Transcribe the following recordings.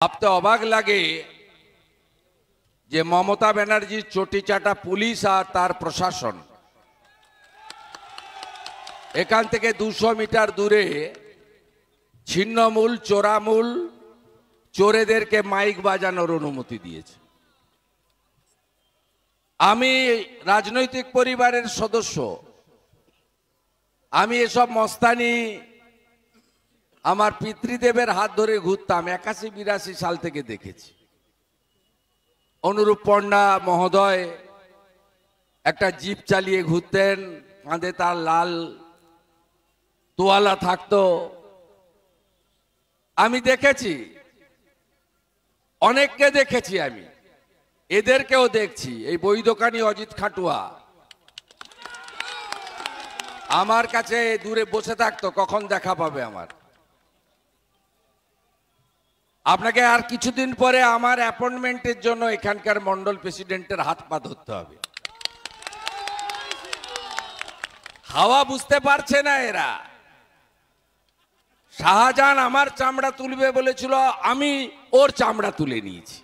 ভাবতে অবাক লাগে যে মমতা ব্যানার্জির চটিচাটা পুলিশ আর তার প্রশাসন এখান থেকে 200 মিটার দূরে ছিন্নমূল চোরামূল চোরেদেরকে মাইক বাজানোর অনুমতি দিয়েছে। আমি রাজনৈতিক পরিবারের সদস্য, আমি এসব মস্তানি আমার পিতৃদেবের হাত ধরে ঘুরতাম 81-82 সাল থেকে দেখেছি। অনুরূপ পণ্ডা মহোদয় একটা জিপ চালিয়ে ঘুরতেন, কাঁধে তার লাল তোয়ালা থাকতো। আমি দেখেছি, অনেককে দেখেছি, আমি এদেরকেও দেখছি। এই বই দোকানি অজিত খাটুয়া আমার কাছে দূরে বসে থাকতো, কখন দেখা পাবে আমার। আপনাকে আর কিছুদিন পরে আমার অ্যাপয়েন্টমেন্টের জন্য এখানকার মন্ডল প্রেসিডেন্টের হাত পা ধরতে হবে। হাওয়া বুঝতে পারছে না এরা। শাহজাহান আমার চামড়া তুলবে বলেছিল, আমি ওর চামড়া তুলে নিয়েছি।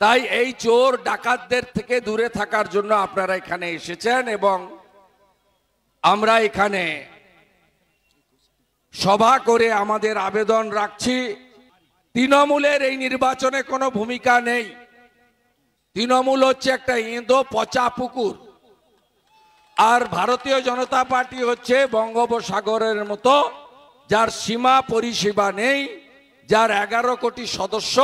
তাই এই চোর ডাকাতদের থেকে দূরে থাকার জন্য আপনারা এখানে এসেছেন এবং আমরা এখানে সভা করে আমাদের আবেদন রাখছি। তৃণমূলের এই নির্বাচনে কোনো ভূমিকা নেই। তৃণমূল হচ্ছে একটা এঁদো পচা পুকুর, আর ভারতীয় জনতা পার্টি হচ্ছে বঙ্গোপসাগরের মতো, যার সীমা পরিসীমা নেই, যার 11 কোটি সদস্য,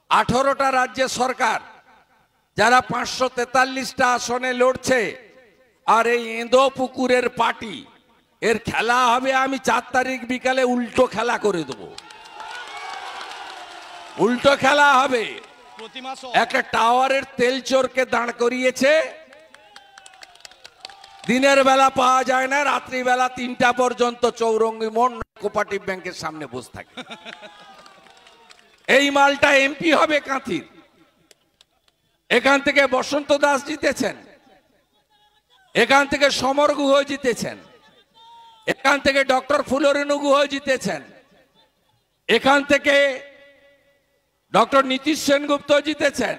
18টা রাজ্যের সরকার, যারা 543টা আসনে লড়ছে। আর এই এঁদো পুকুরের পার্টি, এর খেলা হবে আমি 4 তারিখ বিকালে উল্টো খেলা করে দেব। উল্টো খেলা হবে। একটা টাওয়ারের তেল চোরকে দাঁড় করিয়েছে, দিনের বেলা পাওয়া যায় না, রাত্রিবেলা 3টা পর্যন্ত চৌরঙ্গি মোড় কোঅপারেটিভ ব্যাংকের সামনে বসে থাকে। এই মালটা এমপি হবে কাঁথির। এখান থেকে বসন্ত দাস জিতেছেন, এখান থেকে সমর গুহ জিতেছেন, এখান থেকে ডক্টর ফুলরেনু গুহ জিতেছেন, এখান থেকে ডক্টর নীতিশ সেনগুপ্ত জিতেছেন,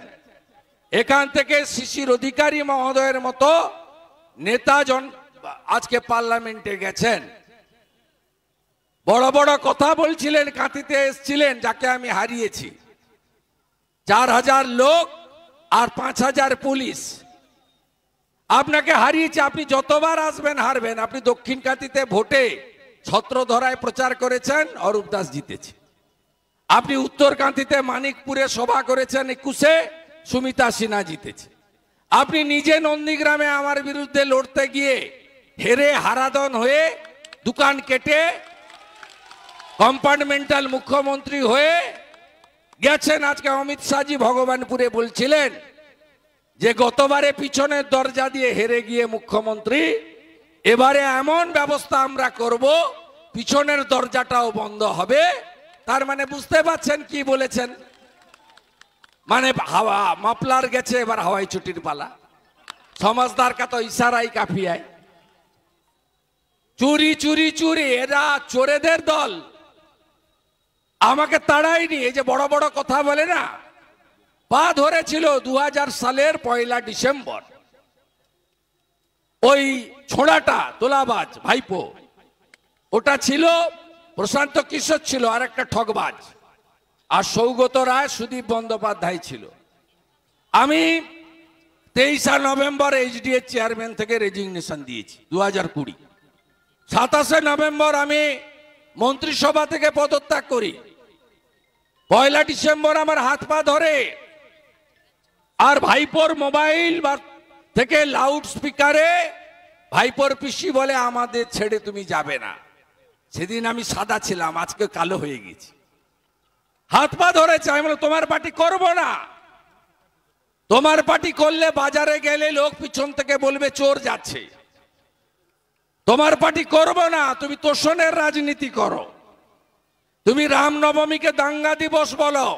এখান থেকে শিশির অধিকারী মহোদয়ের মতো নেতাজন আজকে পার্লামেন্টে গেছেন। বড় বড় কথা বলছিলেন, কাঁথিতে এসছিলেন, যাকে আমি হারিয়েছি। 4000 লোক আর 5000 পুলিশ আপনাকে হারিয়েছে। আপনি যতবার আসবেন হারবেন। আপনি দক্ষিণ কাঁথিতে ভোটে ছত্রধরায় প্রচার করেছেন, অরূপ দাস জিতেছে। আপনি উত্তর কাঁথিতে মানিকপুরে সভা করেছেন 21-এ, সুমিতা সিনহা জিতেছে। আপনি নিজে নন্দীগ্রামে আমার বিরুদ্ধে লড়তে গিয়ে হেরে হারাদন হয়ে দোকান কেটে কম্পার্টমেন্টাল মুখ্যমন্ত্রী হয়ে গেছেন। আজকে অমিত শাহজি ভগবানপুরে বলছিলেন যে গতবারে পিছনের দরজা দিয়ে হেরে গিয়ে মুখ্যমন্ত্রী, এবারে এমন ব্যবস্থা আমরা করব পিছনের দরজাটাও বন্ধ হবে। তার মানে বুঝতে পারছেন কি বলেছেন? মানে হাওয়া মাপলার গেছে, এবার হাওয়াই ছুটির পালা। সমাজদার কা তো ইশারাই কাফি হয়। চুরি চুরি চুরি, এরা চোরেদের দল। আমাকে তাড়ায়নি। এই যে বড় বড় কথা বলে না, পা ধরেছিল 2000 সালের 1 ডিসেম্বর। ওই ছোড়াটা তোলাবাজ ভাইপো, ওটা ছিল প্রশান্ত কিশোর, ছিল আর একটা ঠকবাজ, আর সৌগত রায়, সুদীপ বন্দ্যোপাধ্যায় ছিল। আমি 23 নভেম্বর এইচডিএ চেয়ারম্যান থেকে রেজিগনেশন দিয়েছি 2020। 27 নভেম্বর আমি মন্ত্রিসভা থেকে পদত্যাগ করি। 1 ডিসেম্বর আমার হাত পা ধরে আর ভাইপোর মোবাইল থেকে লাউড স্পিকারে ভাইপোর পিসি বলে, আমাদের ছেড়ে তুমি যাবে না। সেদিন আমি সাদা ছিলাম, আজকে কালো হয়ে গেছি। হাত পা ধরেছে। আমি বললাম তোমার পার্টি করবো না। তোমার পার্টি করলে বাজারে গেলে লোক পিছন থেকে বলবে চোর যাচ্ছে। তোমার পার্টি করবো না। তুমি তোষণের রাজনীতি করো, তুমি রামনবমীকে দাঙ্গা দিবস বলো,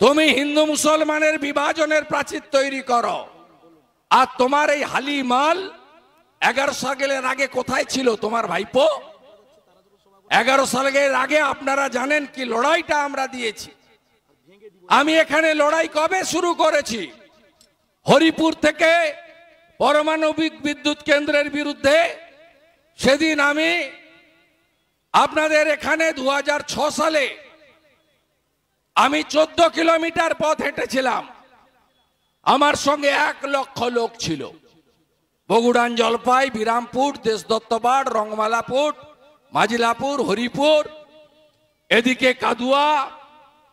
তুমি হিন্দু মুসলমানের বিভাজনের প্রাচীর তৈরি করো। আর তোমার এই হালি মাল 11 সালের আগে কোথায় ছিল তোমার ভাইপো? 11 সালের আগে আপনারা জানেন কি লড়াইটা আমরা দিয়েছি। আমি এখানে লড়াই কবে শুরু করেছি? হরিপুর থেকে পারমাণবিক বিদ্যুৎ কেন্দ্রের বিরুদ্ধে। সেদিন আমি আপনাদের এখানে 2006 সালে আমি 14 কিলোমিটার পথ হেঁটেছিলাম। আমার সঙ্গে 1 লক্ষ লোক ছিল। বগুড়ান, জলপাই, বিরামপুর, দেশদত্তবাড়, রংমালাপুর, মাজিলাপুর, হরিপুর, এদিকে কাদুয়া,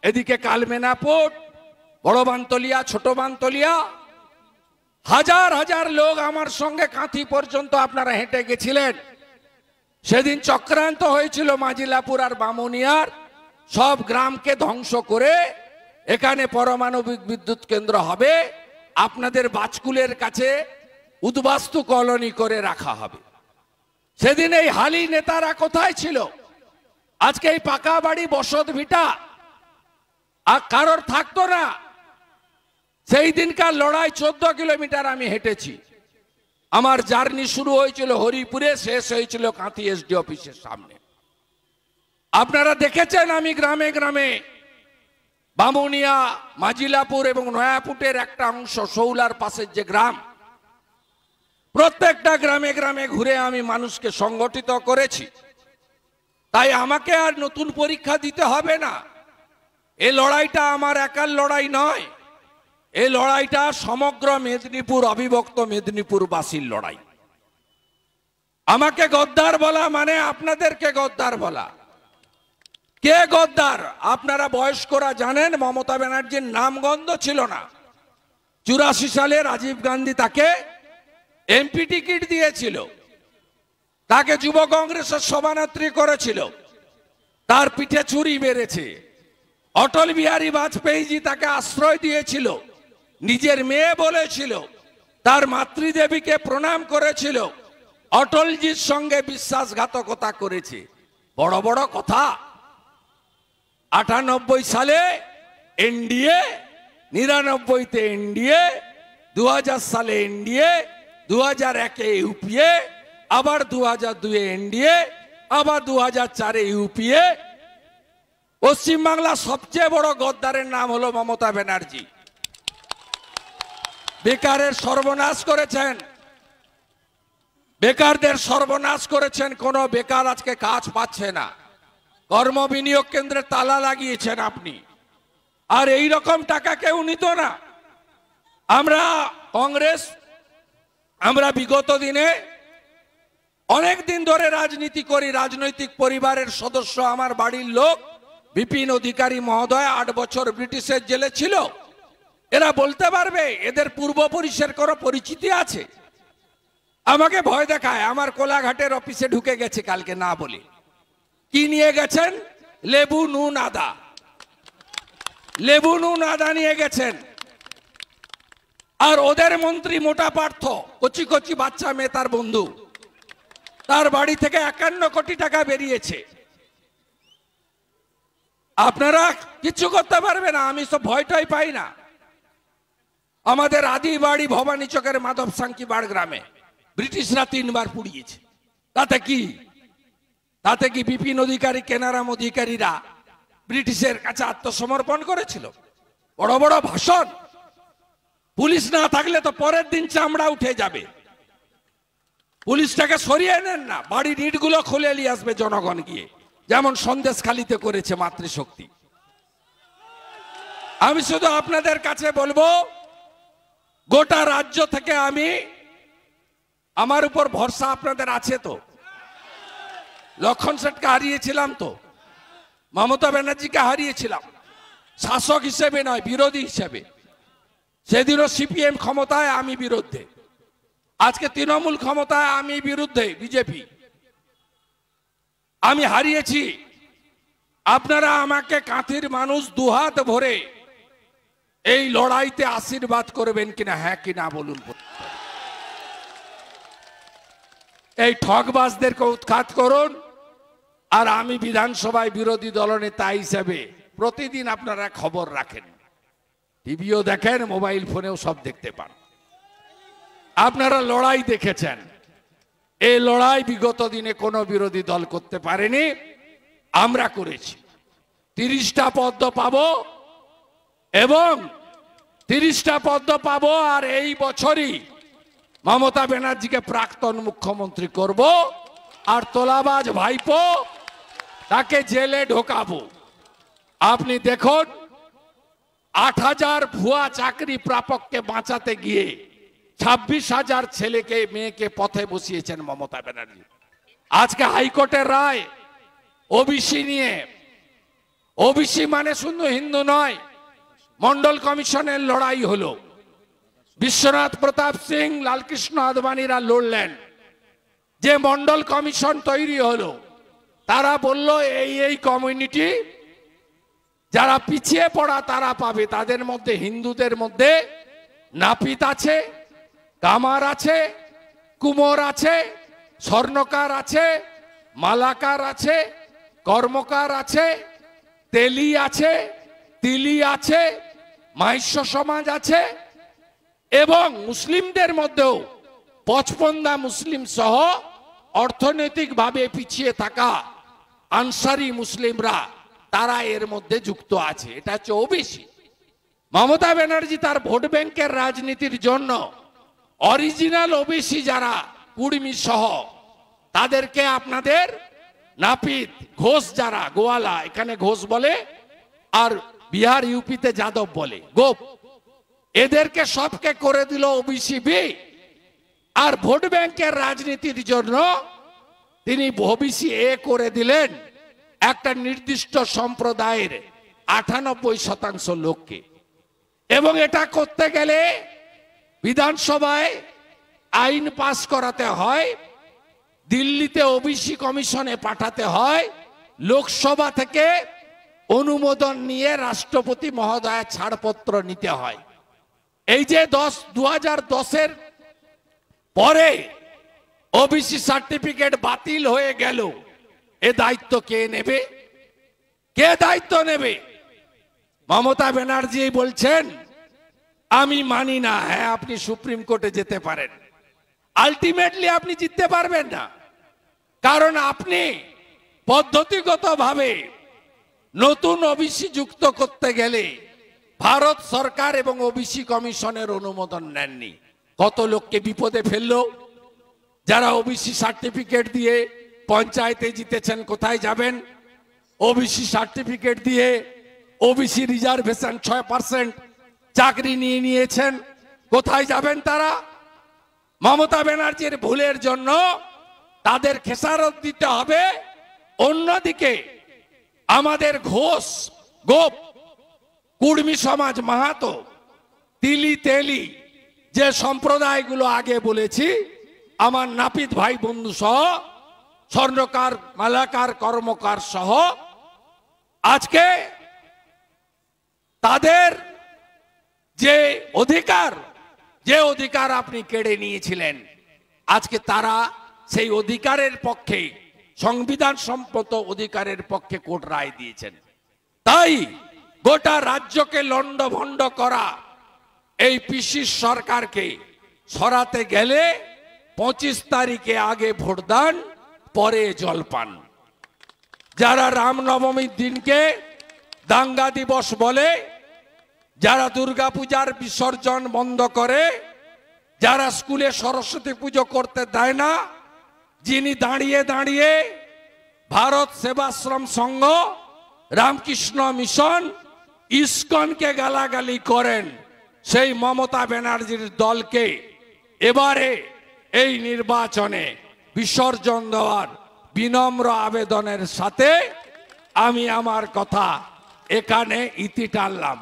এদিকে কালমেনাপুর, বড় বানতলিয়া, ছোট বানতলিয়া, হাজার হাজার লোক আমার সঙ্গে কাঁথি পর্যন্ত আপনারা হেঁটে গেছিলেন। সেদিন চক্রান্ত হয়েছিল মাজিলাপুর আর বামুনিয়ার সব গ্রামকে ধ্বংস করে এখানে পারমাণবিক বিদ্যুৎ কেন্দ্র হবে, আপনাদের বাজকুলের কাছে উদ্বাস্তু কলোনি করে রাখা হবে। সেদিন এই হালি নেতারা কোথায় ছিল? আজকে এই পাকা বাড়ি, বসত ভিটা আর কারোর থাকতো না। সেই দিনকার লড়াই 14 কিলোমিটার আমি হেঁটেছি। আমার জার্নি শুরু হয়েছিল হরিপুরে, শেষ হয়েছিল কাঁথি এসডি অফিসের সামনে। আপনারা দেখেছেন আমি গ্রামে গ্রামে বামুনিয়া, মাজিলাপুর এবং নয়াপুটের একটা অংশ, শৌলার পাশের যে গ্রাম, প্রত্যেকটা গ্রামে গ্রামে ঘুরে আমি মানুষকে সংগঠিত করেছি। তাই আমাকে আর নতুন পরীক্ষা দিতে হবে না। এই লড়াইটা আমার একার লড়াই নয়, এই লড়াইটা সমগ্র মেদিনীপুর, অবিভক্ত মেদিনীপুরবাসীর লড়াই। আমাকে গদ্দার বলা মানে আপনাদেরকে গদ্দার বলা। কে গদ্দার? আপনারা বয়স্করা জানেন, মমতা ব্যানার্জির নামগন্ধ ছিল না। 84 সালে রাজীব গান্ধী তাকে এমপি টিকিট দিয়েছিল, তাকে যুব কংগ্রেসের সভানেত্রী করেছিল, তার পিঠে ছুরি মেরেছে। অটল বিহারী বাজপেয়ীজি তাকে আশ্রয় দিয়েছিল, নিজের মেয়ে বলেছিল, তার মাতৃদেবীকে প্রণাম করেছিল, অটলজির সঙ্গে বিশ্বাসঘাতকতা করেছে। বড় বড় কথা। 98 সালে এনডিএ, 99-তে এনডিএ, 2000 সালে এনডিএ, 2001-এ ইউপিএ, আবার 2002-এ এনডিএ, আবার 2004-এ ইউপিএ। পশ্চিমবাংলার সবচেয়ে বড় গদ্দারের নাম হলো মমতা ব্যানার্জি। বেকারের সর্বনাশ করেছেন, বেকারদের সর্বনাশ করেছেন। কোনো বেকার আজকে কাজ পাচ্ছে না। কর্ম বিনিয়োগ কেন্দ্রে তালা লাগিয়েছেন আপনি। আর এই রকম টাকা কেউ নিত না। আমরা কংগ্রেস, আমরা বিগত দিনে অনেক দিন ধরে রাজনীতি করি। রাজনৈতিক পরিবারের সদস্য, আমার বাড়ির লোক বিপিন অধিকারী মহোদয় 8 বছর ব্রিটিশের জেলে ছিল। এরা বলতে পারবে এদের পূর্বপুরুষের কোনো পরিচিতি আছে? আমাকে ভয় দেখায়। আমার কোলাঘাটের অফিসে ঢুকে গেছে কালকে না বলে। কি নিয়ে গেছেন? লেবু, নুন, আদা। লেবু, নুন, আদা নিয়ে গেছেন। আর ওদের মন্ত্রী মোটা পার্থ, কচি কচি বাচ্চা মেয়ে, তার বন্ধু, তার বাড়ি থেকে 51 কোটি টাকা বেরিয়েছে। আপনারা কিছু করতে পারবে না। আমি সব ভয়টাই পাই না। আমাদের আদি বাড়ি ভবানী চকের মাধব সাংকি বাড় গ্রামে ব্রিটিশরা 3 বার পুড়িয়েছে। তাতে কি? তাতে কি বিপিন অধিকারী, কেনারাম অধিকারীরা ব্রিটিশের কাছে আত্মসমর্পণ করেছিল? বড় বড় ভাষণ। পুলিশ না থাকলে তো পরের দিন চামড়া উঠে যাবে। পুলিশটাকে সরিয়ে নেন না, বাড়ির ইটগুলো খুলে নিয়ে আসবে জনগণ গিয়ে, যেমন সন্দেশখালিতে করেছে মাতৃশক্তি। আমি শুধু আপনাদের কাছে বলবো, গোটা রাজ্য থেকে আমার উপর ভরসা আপনাদের আছে তো? লক্ষণ সেটকে হারিয়েছিলাম তো, মমতা ব্যানার্জিকে হারিয়েছিলাম, শাসক হিসেবে নয়, বিরোধী হিসেবে। সেদিনও সিপিএম ক্ষমতায়, আমি বিরুদ্ধে। আজকে তৃণমূল ক্ষমতায়, আমি বিরুদ্ধে, বিজেপি। আমি হারিয়েছি। আপনারা আমাকে কাঁথির মানুষ দুহাত ভরে এই লড়াইতে আশীর্বাদ করবেন কিনা, হ্যাঁ কিনা বলুন। এই ঠকবাজদেরকে উৎখাত করুন। আর আমি বিধানসভায় বিরোধী দলনেতা হিসেবে প্রতিদিন আপনারা খবর রাখেন, টিভিও দেখেন, মোবাইল ফোনেও সব দেখতে পান। আপনারা লড়াই দেখেছেন। এই লড়াই বিগত দিনে কোনো বিরোধী দল করতে পারেনি। আমরা করেছি। 30টা পদ্ম পাবো এবং 30টা পদ্ম পাবো, আর এই বছরই মমতা ব্যানার্জিকে প্রাক্তন মুখ্যমন্ত্রী করব, আর তোলাবাজ ভাইপো তাকে জেলে ঢোকাবো। আপনি দেখুন, 8,000 ভুয়া চাকরি প্রাপককে বাঁচাতে গিয়ে 26,000 ছেলেকে মেয়েকে পথে বসিয়েছেন মমতা ব্যানার্জি। আজকে হাইকোর্টের রায় ওবিসি নিয়ে, ওবিসি মানে শুধু হিন্দু নয়, মন্ডল কমিশনের লড়াই হলো। বিশ্বনাথ প্রতাপ সিং, লালকৃষ্ণ আদবানীরা লড়লেন, যে মন্ডল কমিশন তৈরি হলো। তারা বলল এই কমিউনিটি যারা পিছিয়ে পড়া তারা পাবে। তাদের মধ্যে হিন্দুদের মধ্যে নাপিত আছে, কামার আছে, কুমোর আছে, স্বর্ণকার আছে, মালাকার আছে, কর্মকার আছে, তেলি আছে, তিলি আছে, মাহিষ্য সমাজ আছে, এবং মুসলিমদের মধ্যেও 55 মুসলিম সহ অর্থনৈতিকভাবে পিছিয়ে থাকা আনসারি মুসলিমরা, তারা এর মধ্যে যুক্ত আছে। এটা হচ্ছে ওবিসি। মমতা ব্যানার্জি তার ভোট ব্যাংকের রাজনীতির জন্য অরিজিনাল ওবিসি যারা কুর্মী সহ তাদেরকে আপনাদের নাপিত, ঘোষ যারা, গোয়ালা এখানে ঘোষ বলে, আর বিহার ইউপিতে যাদব বলে গোপ, এদেরকে সবকে করে দিল ওবিসি বি। আর ভোট ব্যাংকের রাজনীতির জন্য তিনি ওবিসি এ করে দিলেন একটা নির্দিষ্ট সম্প্রদায়ের 98% লোককে। এবং এটা করতে গেলে বিধানসভায় আইন পাস করাতে হয়, দিল্লিতে ওবিসি কমিশনে পাঠাতে হয়, লোকসভা থেকে অনুমোদন নিয়ে রাষ্ট্রপতি মহোদয়ের ছাড়পত্র নিতে হয়। এই যে 2010-এর পরে ওবিসি সার্টিফিকেট বাতিল হয়ে গেল, এ দায়িত্ব কে নেবে? কে দায়িত্ব নেবে? মমতা ব্যানার্জি বলছেন আমি মানি না। হ্যাঁ, আপনি সুপ্রিম কোর্টে যেতে পারেন, আলটিমেটলি আপনি জিততে পারবেন না, কারণ আপনি পদ্ধতিগতভাবে নতুন ওবিসি যুক্ত করতে গেলে ভারত সরকার এবং ওবিসি কমিশনের অনুমোদন নেননি। কত লোককে বিপদে ফেললো। যারা ওবিসি সার্টিফিকেট দিয়ে পঞ্চায়েতে জিতেছেন, কোথায় যাবেন? ওবিসি সার্টিফিকেট দিয়ে ওবিসি রিজার্ভেশন 6% চাকরি নিয়ে নিয়েছেন, কোথায় যাবেন তারা? মমতা ব্যানার্জির ভুলের জন্য তাদের খেসারত দিতে হবে। অন্যদিকে আমাদের ঘোষ, গোপ, কুর্মী সমাজ, মাহাতো, তিলি, তেলি যে সম্প্রদায়গুলো আগে বলেছি, আমার নাপিত ভাই বন্ধু সহ, স্বর্ণকার, মালাকার, কর্মকার সহ, আজকে তাদের যে অধিকার আপনি কেড়ে নিয়েছিলেন, আজকে তারা সেই অধিকারের পক্ষে, সংবিধান সম্মত অধিকারের পক্ষে কোর্ট রায় দিয়েছেন। তাই গোটা রাজ্যকে লন্ডভন্ড করা এই পিসি সরকারকে সরাতে গেলে 25 তারিখে আগে ভোটদান, পরে জলপান। যারা রামনবমীর দিনকে দাঙ্গা দিবস বলে, যারা দুর্গাপূজার বিসর্জন বন্ধ করে, যারা স্কুলে সরস্বতী পুজো করতে দেয় না, যিনি দাঁড়িয়ে দাঁড়িয়ে ভারত সেবাশ্রম সংঘ, রামকৃষ্ণ মিশন, ইসকনকে গালাগালি করেন, সেই মমতা ব্যানার্জির দলকে এবারে এই নির্বাচনে বিসর্জন দেওয়ার বিনম্র আবেদনের সাথে আমি আমার কথা এখানে ইতি টানলাম।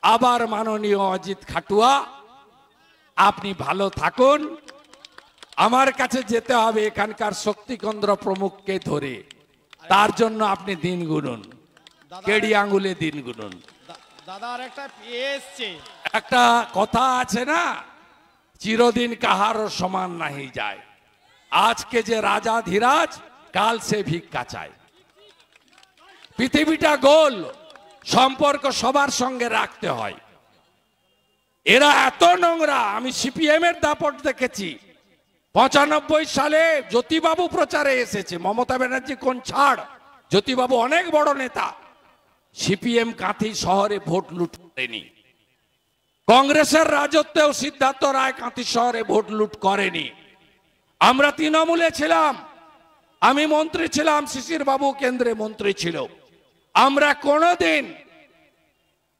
আবার মাননীয় অজিত খাটুয়া, আপনি ভালো থাকুন। আমার কাছে যেতে হবে এখানকার শক্তিকেন্দ্র প্রমুখকে ধরে, তার জন্য আপনি দিন গুনুন, কেড়ি আঙ্গুলে দিন গুনুন। দাদার একটা এসছে, একটা কথা আছে না, চিরদিন কাহারও সমান নাহি যায়। আজকে যে রাজা ধীরাজ, কাল সে ভিক্ষা চায়। পৃথিবীটা গোল, সম্পর্ক সবার সঙ্গে রাখতে হয়। এরা এত নোংরা, আমি সিপিএম এর দাপট দেখেছি। 95 সালে জ্যোতিবাবু প্রচারে এসেছে, মমতা ব্যানার্জি কোন ছাড়, জ্যোতিবাবু অনেক বড় নেতা, সিপিএম কাঁথি শহরে ভোট লুট করেনি। কংগ্রেসের রাজত্বেও সিদ্ধার্থ রায় কাঁথি শহরে ভোট লুট করেনি। আমরা তৃণমূলে ছিলাম, আমি মন্ত্রী ছিলাম, শিশির বাবু কেন্দ্রে মন্ত্রী ছিল। আমরা কোনোদিন,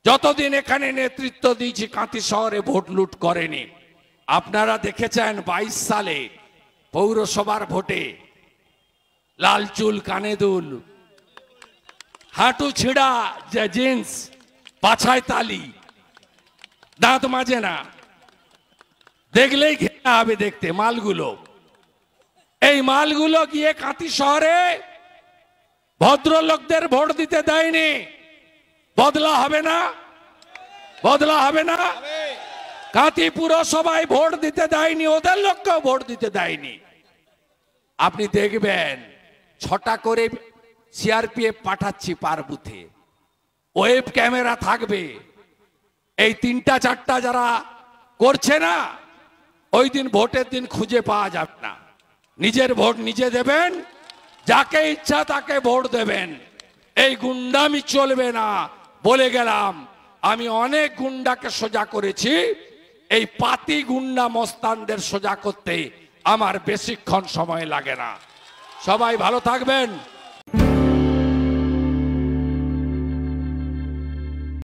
যতদিন এখানে নেতৃত্ব দিয়েছি, কাঁথি শহরে ভোট লুট করেনি। আপনারা দেখেছেন 22 সালে পৌরসভার ভোটে লাল চুল, কানে দুল, হাঁটু ছিঁড়া যে জিন্স, পাছায় তালি, দাঁত মাজে না, দেখলেই ঘেরা হবে দেখতে মালগুলো। এই মালগুলো গিয়ে কাঁথি শহরে ভদ্রলোকদের ভোট দিতে দেয়নি। বদলা হবে না? বদলা হবে না? কাঁথি পুরসভায় ভোট দিতে দেয়নি, ওদের লোককেও ভোট দিতে দেয়নি। আপনি দেখবেন 6টা করে সিআরপিএফ পাঠাচ্ছি পার বুথে, ওয়েব ক্যামেরা থাকবে। এই 3টা 4টা যারা করছে না, ওই দিন ভোটের দিন খুঁজে পাওয়া যাবে না। নিজের ভোট নিজে দেবেন, যাকে ইচ্ছা তাকে ভোট দেবেন। এই গুন্ডামি চলবে না, বলে গেলাম। আমি অনেক গুন্ডাকে সোজা করেছি, এই পাতি গুন্ডা মস্তানদের সোজা করতে আমার বেশিক্ষণ সময় লাগে না। সবাই ভালো থাকবেন।